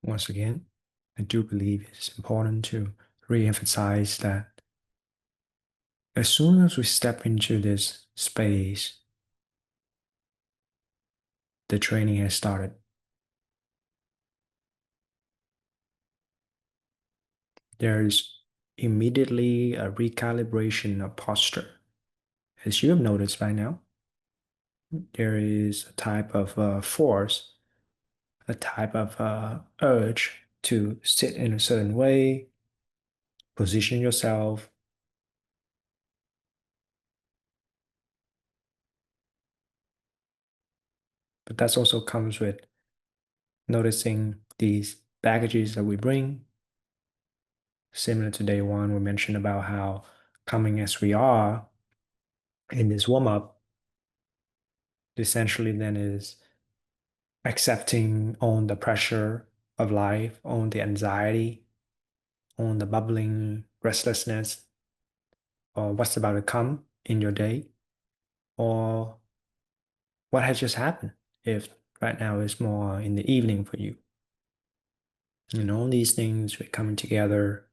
Once again, I do believe it's important to re-emphasize that as soon as we step into this space, the training has started. There's immediately a recalibration of posture. As you have noticed by now, there is a type of force, a type of urge to sit in a certain way, position yourself. But that also comes with noticing these baggages that we bring. Similar to day one, we mentioned about how coming as we are in this warm up essentially then is accepting on the pressure of life, on the anxiety, on the bubbling restlessness, or what's about to come in your day, or what has just happened if right now is more in the evening for you. All these things are coming together,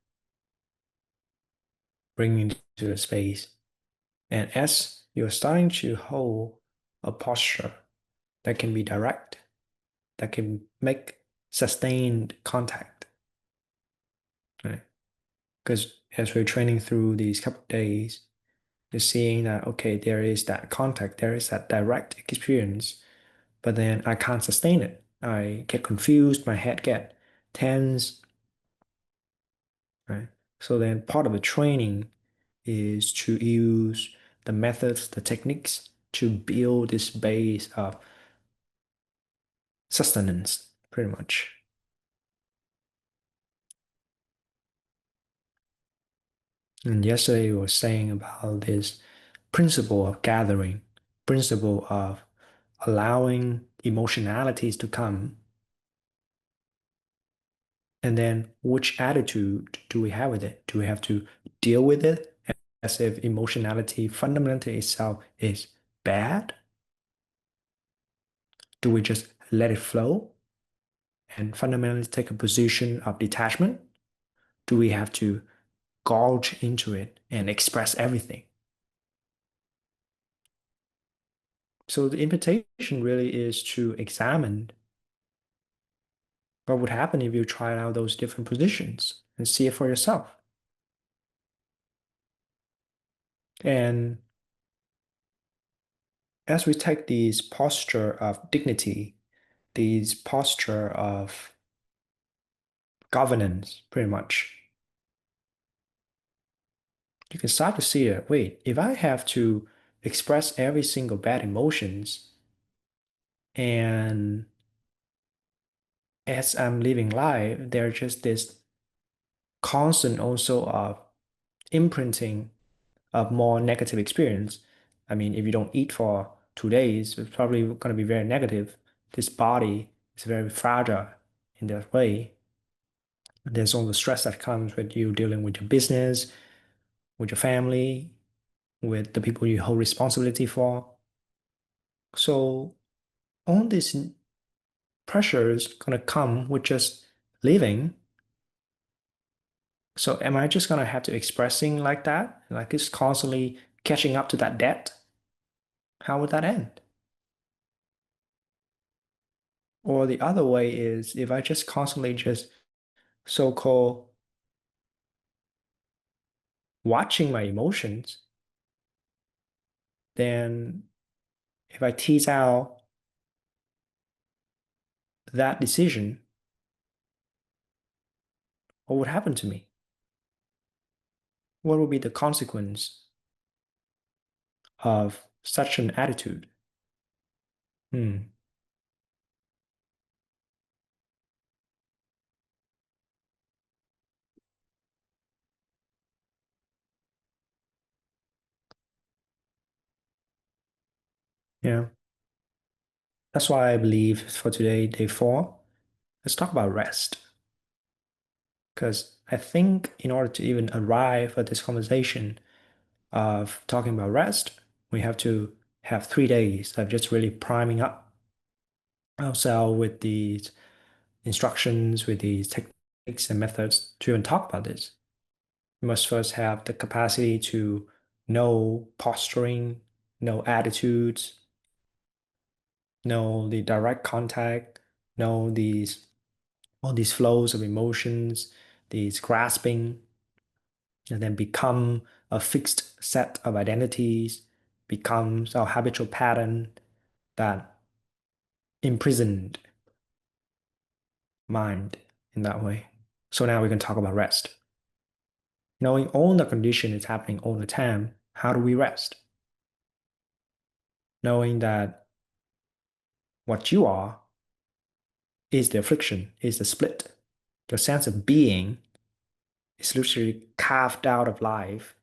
bringing to the space. And as you're starting to hold a posture that can be direct, that can make sustained contact, right? Because as we're training through these couple of days, you're seeing that, okay, there is that contact, there is that direct experience, but then I can't sustain it. I get confused, my head get tense, right? So then part of the training is to use the methods, the techniques to build this base of sustenance, pretty much. And yesterday we were saying about this principle of gathering, principle of allowing emotionalities to come. And then which attitude do we have with it? Do we have to deal with it as if emotionality fundamentally itself is bad? Do we just let it flow and fundamentally take a position of detachment? Do we have to gouge into it and express everything? So the invitation really is to examine what would happen if you tried out those different positions and see it for yourself. And as we take these posture of dignity, these posture of governance, pretty much, you can start to see that, wait, if I have to express every single bad emotions and as I'm living life, there's just this constant also of imprinting of more negative experience. I mean, if you don't eat for 2 days, it's probably going to be very negative. This body is very fragile in that way. There's all the stress that comes with you dealing with your business, with your family, with the people you hold responsibility for. So all these pressures gonna come with just living. So am I just gonna have to expressing like that? Like it's constantly catching up to that debt? How would that end? Or the other way is if I just constantly just so-called watching my emotions, then if I tease out that decision, what would happen to me? What would be the consequence of such an attitude? Hmm. Yeah. That's why I believe for today, day four, let's talk about rest. Because I think in order to even arrive at this conversation of talking about rest, we have to have 3 days of just really priming up ourselves with these instructions, with these techniques and methods to even talk about this. We must first have the capacity to know posturing, know attitudes, know the direct contact, know these all these flows of emotions, these grasping, and then become a fixed set of identities, becomes our habitual pattern that imprisoned mind in that way. So now we can talk about rest. Knowing all the condition is happening all the time, how do we rest? Knowing that what you are is the affliction, is the split. Your sense of being is literally carved out of life,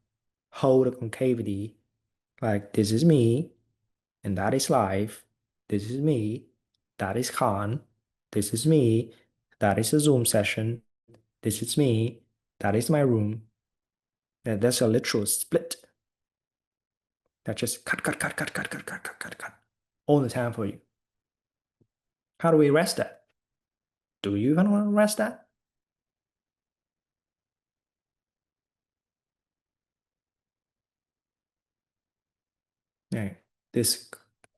hold a concavity, like this is me, and that is life. This is me, that is Khan. This is me, that is a Zoom session. This is me, that is my room. And that's a literal split that just cut all the time for you. How do we rest that? Do you even want to rest that? Yeah. This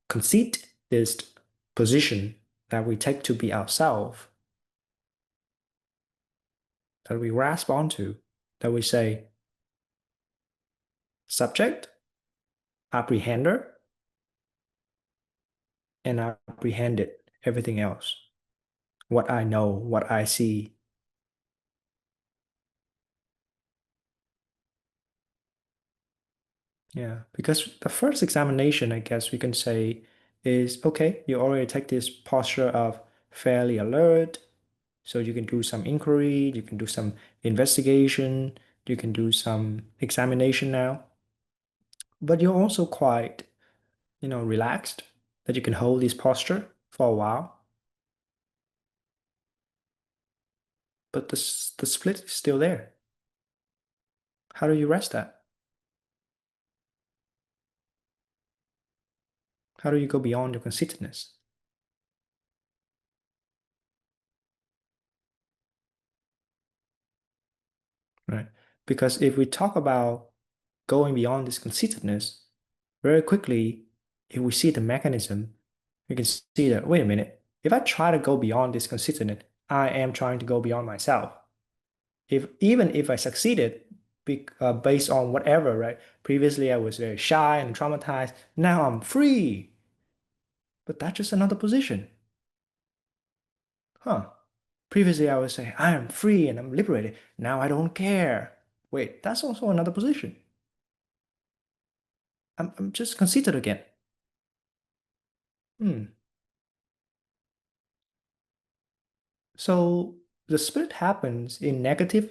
conceit, this position that we take to be ourselves, that we grasp onto, that we say, subject, apprehender, and apprehended everything else. What I know, what I see. Yeah, because the first examination, I guess we can say, is okay, you already take this posture of fairly alert, so you can do some inquiry, you can do some investigation, you can do some examination now. But you're also quite, relaxed that you can hold this posture for a while. But the split is still there. How do you rest that? How do you go beyond your conceitedness? Right? Because if we talk about going beyond this conceitedness, very quickly, if we see the mechanism, we can see that, wait a minute, if I try to go beyond this conceitedness, I am trying to go beyond myself. If even if I succeeded based on whatever, right? Previously, I was very shy and traumatized. Now I'm free. But that's just another position. Huh. Previously, I would say, I am free and I'm liberated. Now I don't care. Wait, that's also another position. I'm just conceited again. Hmm. So the split happens in negative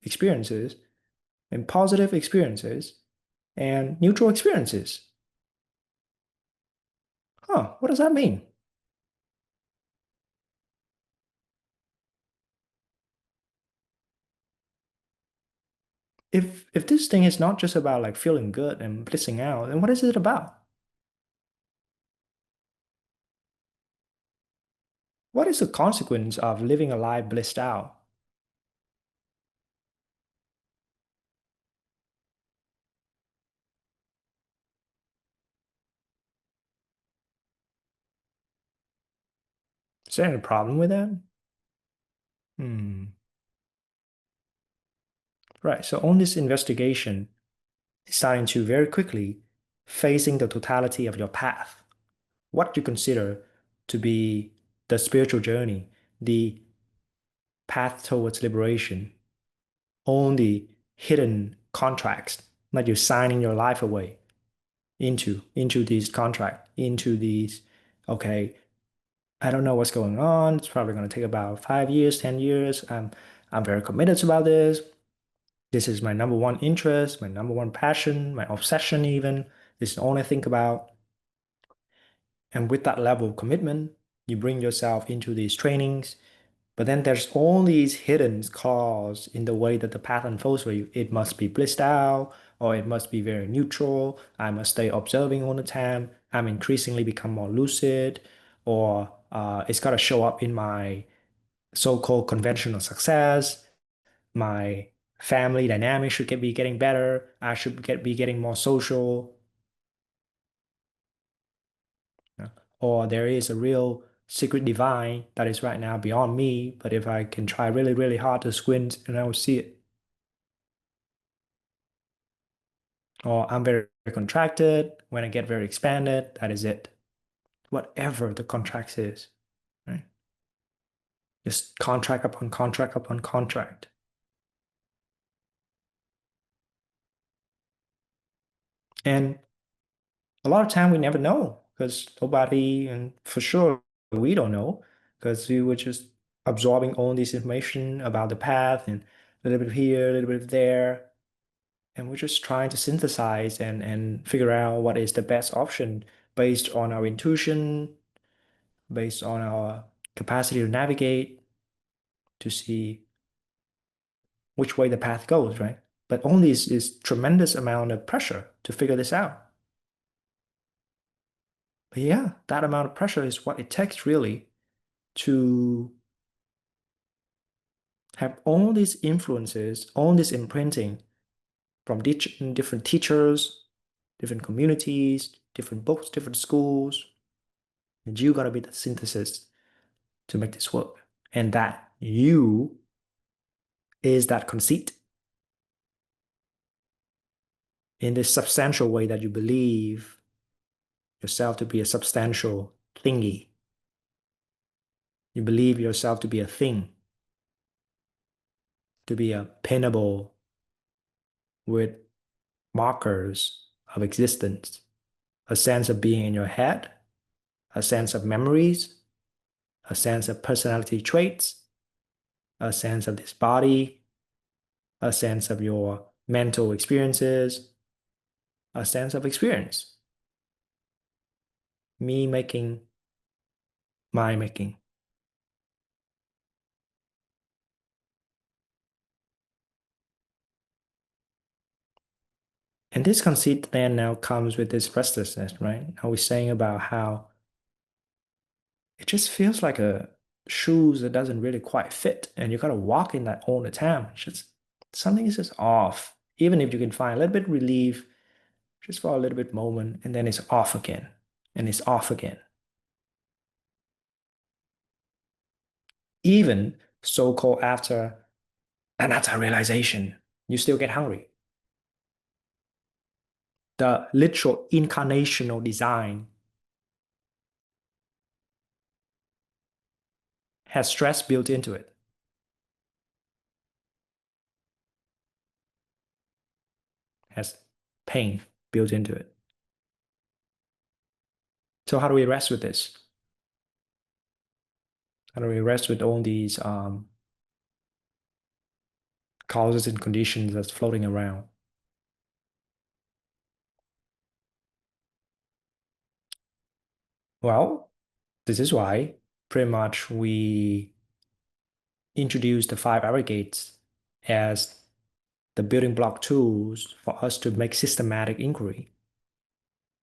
experiences, in positive experiences, and neutral experiences. Huh, what does that mean? If this thing is not just about like feeling good and blissing out, then what is it about? What is the consequence of living a life blissed out? Is there any problem with that? Hmm. Right. So on this investigation, starting to very quickly facing the totality of your path, what you consider to be the spiritual journey, the path towards liberation, on the hidden contracts that you're signing your life away into these contract, into these, okay, I don't know what's going on. It's probably going to take about 5 years, 10 years. I'm very committed about this. This is my number one interest, my number one passion, my obsession even. This is all I think about. And with that level of commitment, you bring yourself into these trainings. But then there's all these hidden clause in the way that the path unfolds for you. It must be blissed out, or it must be very neutral. I must stay observing all the time. I'm increasingly become more lucid, or it's got to show up in my so-called conventional success. My family dynamic should be getting better. I should be getting more social. Or there is a real secret divine that is right now beyond me, but if I can try really, really hard to squint and I will see it. Or I'm very contracted. When I get very expanded, that is it. Whatever the contract is, right? Just contract upon contract upon contract. And a lot of time we never know because nobody, and for sure we don't know because we were just absorbing all this information about the path and a little bit here, a little bit there. And we're just trying to synthesize and figure out what is the best option based on our intuition, based on our capacity to navigate, to see which way the path goes, right? But only is tremendous amount of pressure to figure this out. But yeah, that amount of pressure is what it takes really to have all these influences, all this imprinting from different teachers, different communities, different books, different schools. And you gotta be the synthesis to make this work. And that you is that conceit in this substantial way that you believe yourself to be a substantial thingy. You believe yourself to be a thing, to be a pinnable with markers of existence, a sense of being in your head, a sense of memories, a sense of personality traits, a sense of this body, a sense of your mental experiences, a sense of experience. Me making, my making. And this conceit then now comes with this restlessness, right? I was saying about how it just feels like a shoes that doesn't really quite fit, and you gotta walk in that all the time. It's just something is just off. Even if you can find a little bit relief just for a little bit moment, and then it's off again, and it's off again. Even so-called after anatta realization, you still get hungry. The literal incarnational design has stress built into it, has pain built into it. So how do we rest with this? How do we rest with all these causes and conditions that's floating around? Well, this is why pretty much we introduce the five aggregates as the building block tools for us to make systematic inquiry.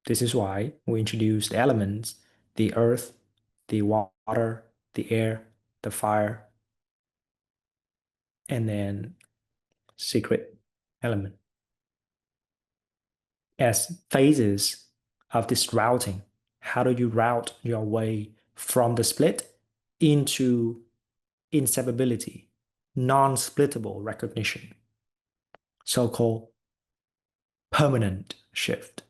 This is why we introduce the elements, the earth, the water, the air, the fire, and then secret element as phases of this routing. How do you route your way from the split into inseparability, non-splittable recognition, so-called permanent shift.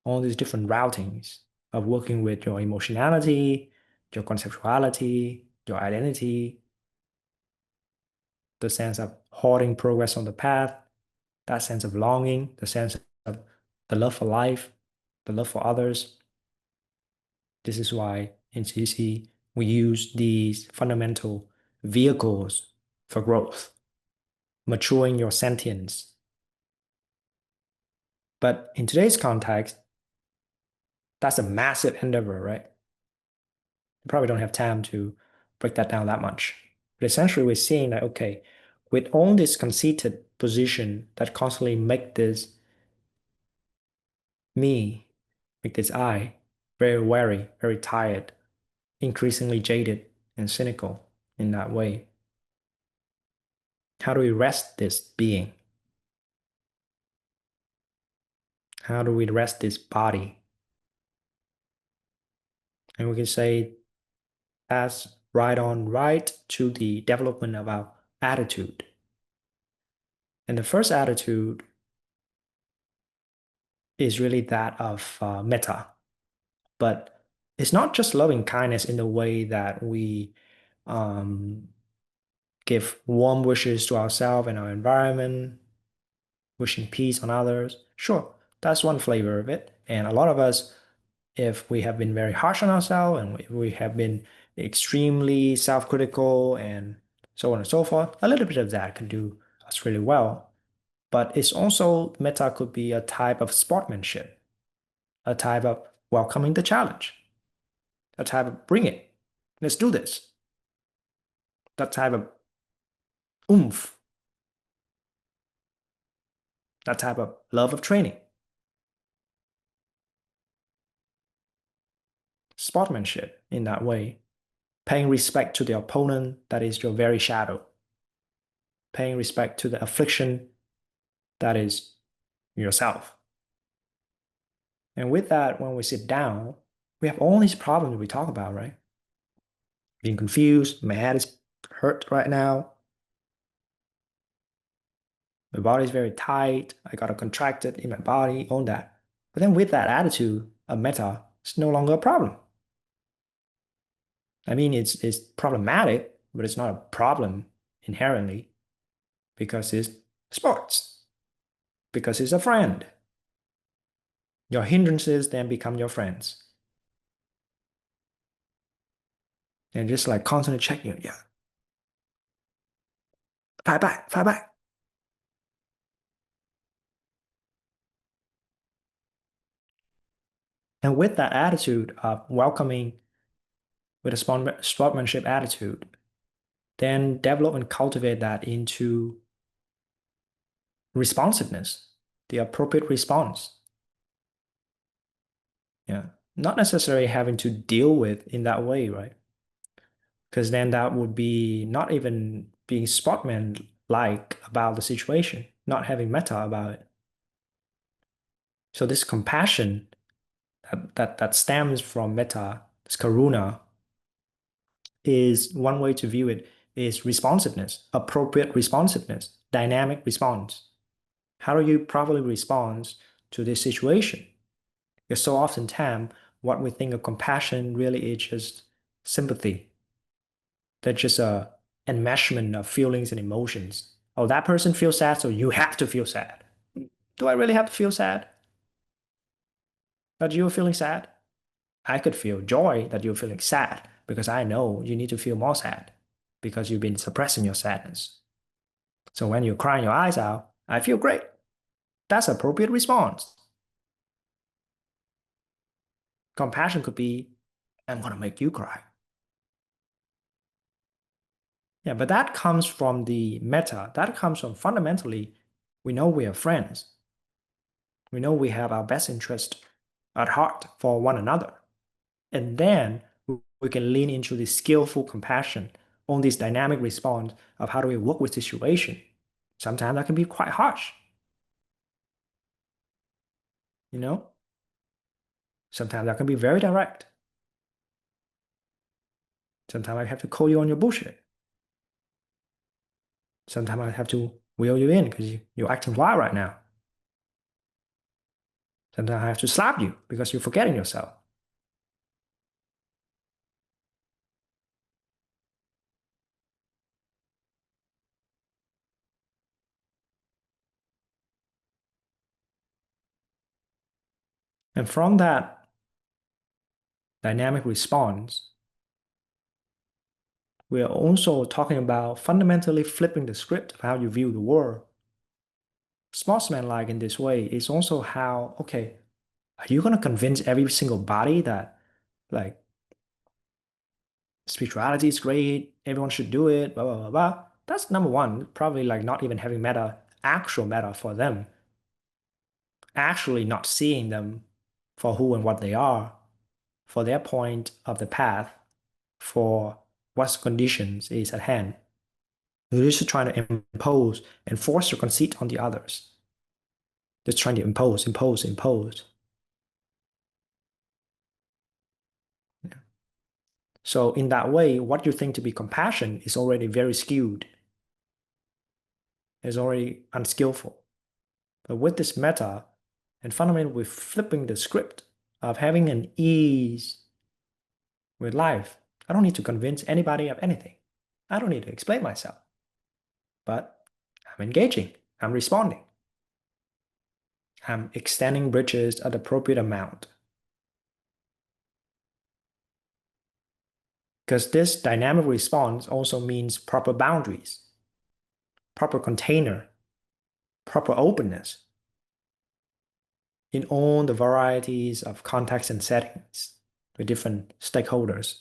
All these different routings of working with your emotionality, your conceptuality, your identity, the sense of halting progress on the path, that sense of longing, the sense of the love for life, the love for others. This is why in CC we use these fundamental vehicles for growth, maturing your sentience. But in today's context, that's a massive endeavor, right? You probably don't have time to break that down that much. But essentially, we're seeing that, okay, with all this conceited position that constantly make this me, make this I, very wary, very tired, increasingly jaded and cynical in that way. How do we rest this being? How do we rest this body? And we can say that's right on right to the development of our attitude. And the first attitude is really that of metta. But it's not just loving kindness in the way that we um, give warm wishes to ourselves and our environment, wishing peace on others. Sure, that's one flavor of it. And a lot of us, if we have been very harsh on ourselves and we have been extremely self-critical and so on and so forth, a little bit of that can do us really well. But it's also, metta could be a type of sportsmanship, a type of welcoming the challenge, a type of bring it, let's do this, that type of oomph, that type of love of training, sportsmanship in that way, paying respect to the opponent that is your very shadow, paying respect to the affliction that is yourself. And with that, when we sit down, we have all these problems we talk about, right? Being confused, my head is hurt right now, my body is very tight, I got a contracted in my body, all that. But then with that attitude of metta, it's no longer a problem. I mean, it's problematic, but it's not a problem inherently because it's sports, because it's a friend. Your hindrances then become your friends. And just like constantly checking, yeah, fight back, fight back. And with that attitude of welcoming with a sportsmanship attitude, then develop and cultivate that into responsiveness, the appropriate response. Yeah. Not necessarily having to deal with in that way, right? Because then that would be not even being sportsman like about the situation, not having meta about it. So this compassion that stems from metta, this karuna, is one way to view it is responsiveness, appropriate responsiveness, dynamic response. How do you properly respond to this situation? Because so often time, what we think of compassion really is just sympathy. That's just a enmeshment of feelings and emotions. Oh, that person feels sad, so you have to feel sad. Do I really have to feel sad that you're feeling sad? I could feel joy that you're feeling sad because I know you need to feel more sad because you've been suppressing your sadness. So when you're crying your eyes out, I feel great. That's appropriate response. Compassion could be, I'm gonna make you cry. Yeah, but that comes from the meta. That comes from fundamentally, we know we are friends. We know we have our best interest at heart for one another. And then we can lean into this skillful compassion on this dynamic response of how do we work with situation. Sometimes that can be quite harsh, you know? Sometimes that can be very direct. Sometimes I have to call you on your bullshit. Sometimes I have to wheel you in because you're acting wild right now. Sometimes I have to slap you because you're forgetting yourself. And from that dynamic response, we are also talking about fundamentally flipping the script of how you view the world. Sportsman-like in this way is also how, okay, are you going to convince every single body that like spirituality is great, everyone should do it, blah, blah, blah, blah? That's number one, probably like not even having actual meta for them, actually not seeing them for who and what they are, for their point of the path, for what conditions is at hand. You're just trying to impose and force your conceit on the others. Just trying to impose, impose, impose. Yeah. So in that way, what you think to be compassion is already very skewed, is already unskillful. But with this meta, and fundamentally we're flipping the script of having an ease with life. I don't need to convince anybody of anything. I don't need to explain myself. But I'm engaging, I'm responding, I'm extending bridges at the appropriate amount. Because this dynamic response also means proper boundaries, proper container, proper openness in all the varieties of contexts and settings with different stakeholders.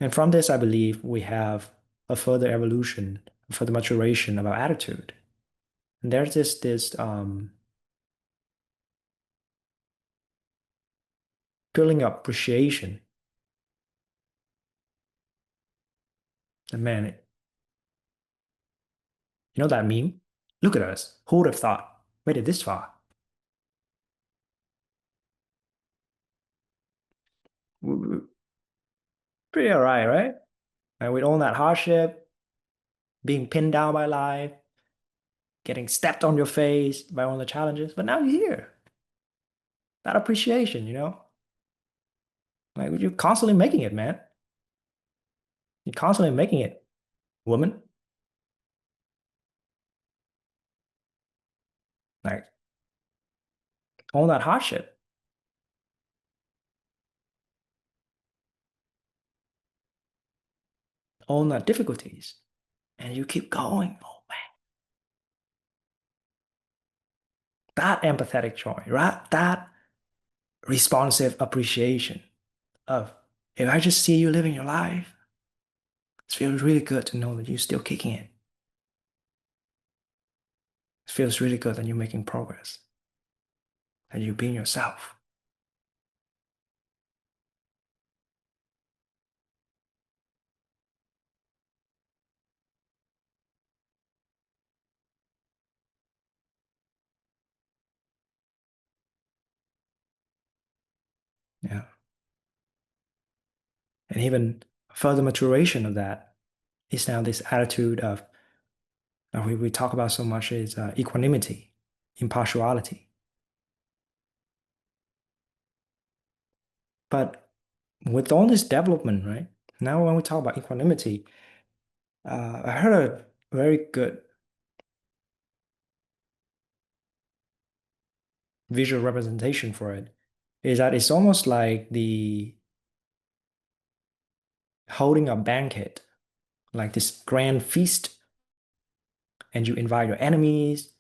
And from this, I believe we have a further evolution, a further maturation of our attitude. And there's this feeling of appreciation. And man, you know that meme? Look at us. Who would have thought? Made it this far. Pretty all right, right? And with all that hardship, being pinned down by life, getting stepped on your face by all the challenges, but now you're here. That appreciation, like you're constantly making it, man. You're constantly making it, woman. Like all that hardship, all that difficulties, and you keep going. Oh man, that empathetic joy, right? That responsive appreciation of if I just see you living your life, it feels really good to know that you're still kicking it. It feels really good that you're making progress, that you're being yourself. Yeah. And even further maturation of that is now this attitude of we talk about so much is equanimity, impartiality. But with all this development, right? Now when we talk about equanimity, I heard a very good visual representation for it, is that it's almost like the holding a banquet, like this grand feast, and you invite your enemies,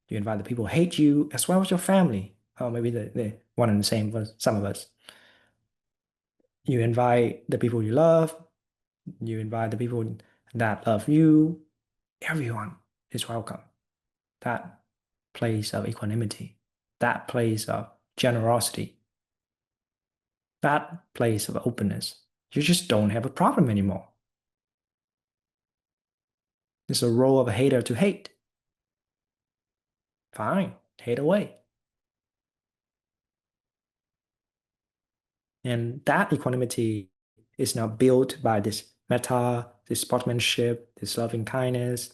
you invite the people who hate you, as well as your family. Oh, maybe the one and the same for some of us. You invite the people you love, you invite the people that love you. Everyone is welcome. That place of equanimity, that place of generosity, that place of openness. You just don't have a problem anymore. It's a role of a hater to hate. Fine, hate away. And that equanimity is now built by this metta, this sportsmanship, this loving kindness,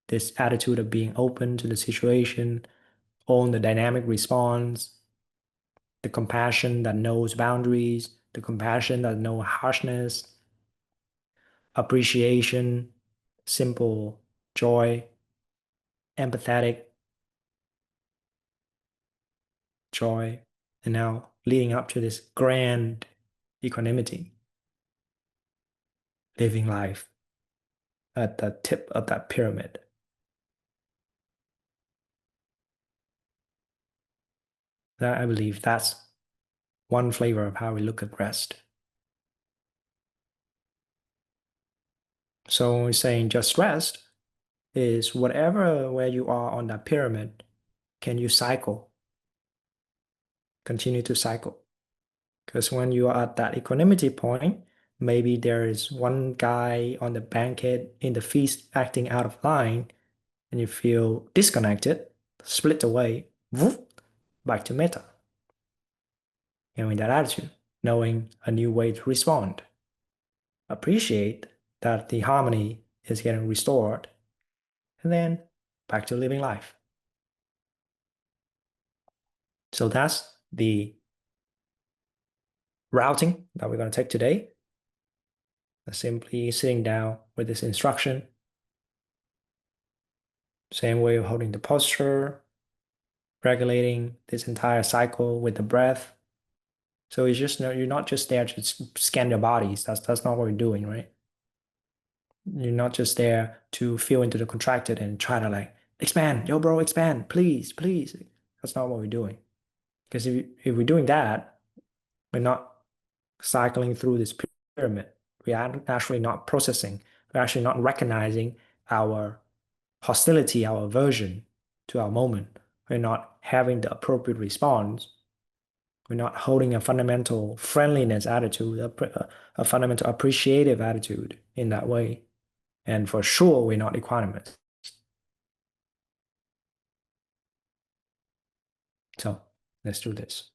this attitude of being open to the situation, own the dynamic response, the compassion that knows boundaries, the compassion that knows harshness, appreciation, simple joy, empathetic joy, and now leading up to this grand equanimity, living life at the tip of that pyramid. That I believe that's one flavor of how we look at rest. So when we're saying just rest is whatever where you are on that pyramid, can you cycle, continue to cycle? Because when you are at that equanimity point, maybe there is one guy on the banquet in the feast acting out of line, and you feel disconnected, split away, woof, back to metta. In that attitude, knowing a new way to respond. Appreciate that the harmony is getting restored, and then back to living life. So that's the routing that we're going to take today. Simply sitting down with this instruction. Same way of holding the posture, regulating this entire cycle with the breath. So it's just you're not just there to scan your bodies. That's not what we're doing, right? You're not just there to feel into the contracted and try to like expand, yo, bro, expand, please, please. That's not what we're doing. Because if we're doing that, we're not cycling through this pyramid. We are actually not processing. We're actually not recognizing our hostility, our aversion to our moment. We're not having the appropriate response. We're not holding a fundamental friendliness attitude, a fundamental appreciative attitude in that way. And for sure, we're not equanimous. So let's do this.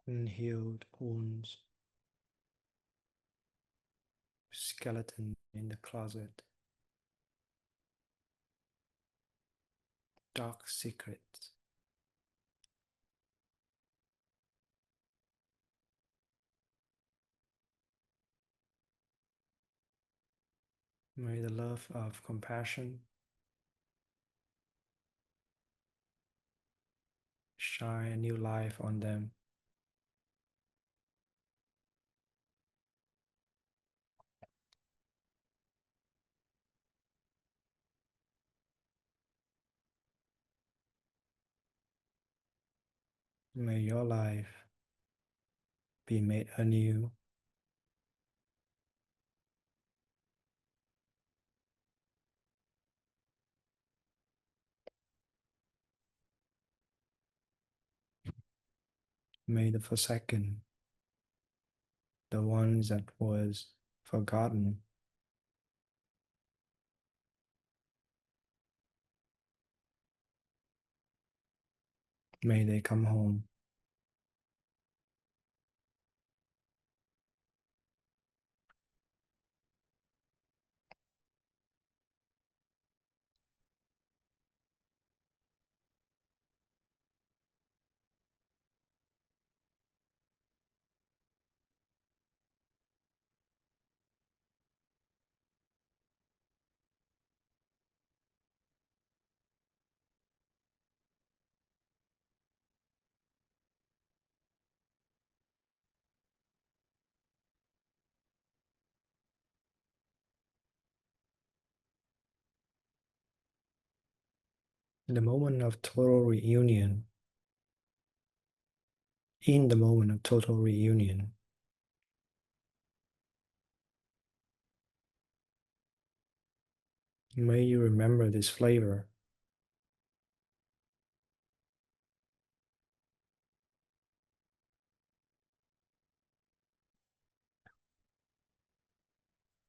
unhealed wounds, skeleton in the closet, dark secrets. May the love of compassion shine a new life on them. May your life be made anew. May the forsaken, the ones that was forgotten, may they come home. In the moment of total reunion, in the moment of total reunion, may you remember this flavor.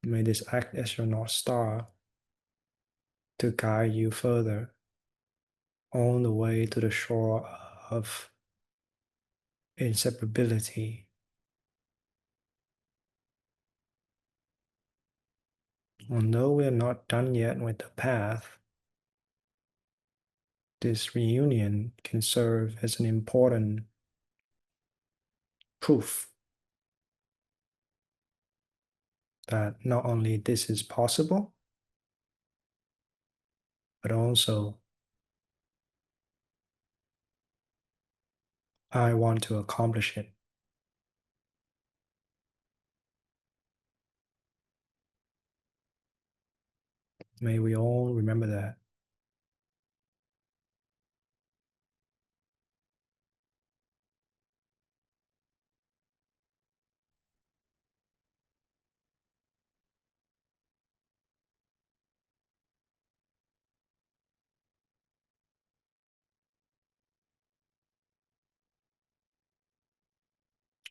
May this act as your North Star to guide you further on the way to the shore of inseparability. Although we are not done yet with the path, this reunion can serve as an important proof that not only this is possible, but also I want to accomplish it. May we all remember that.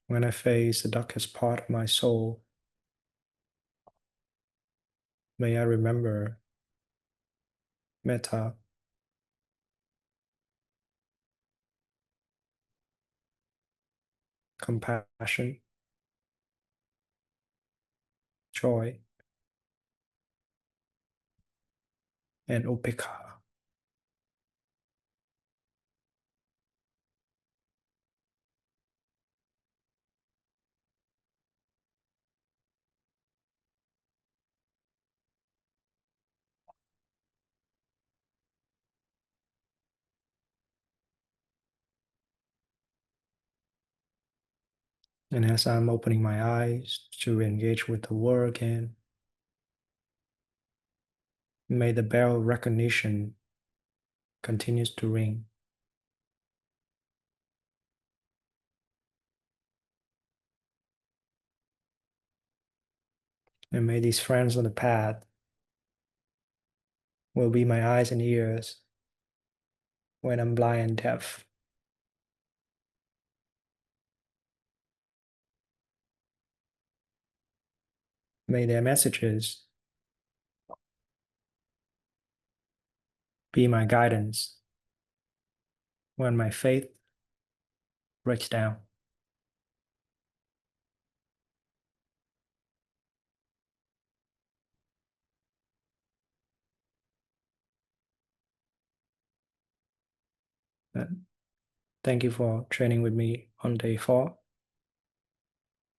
When I face the darkest part of my soul, may I remember metta, compassion, joy, and upekkha. And as I'm opening my eyes to engage with the world again, may the bell of recognition continues to ring. And may these friends on the path will be my eyes and ears when I'm blind and deaf. May their messages be my guidance when my faith breaks down. Thank you for training with me on day 4.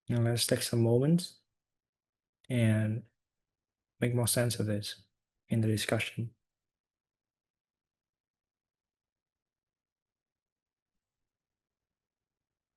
Now let's take some moments and make more sense of this in the discussion.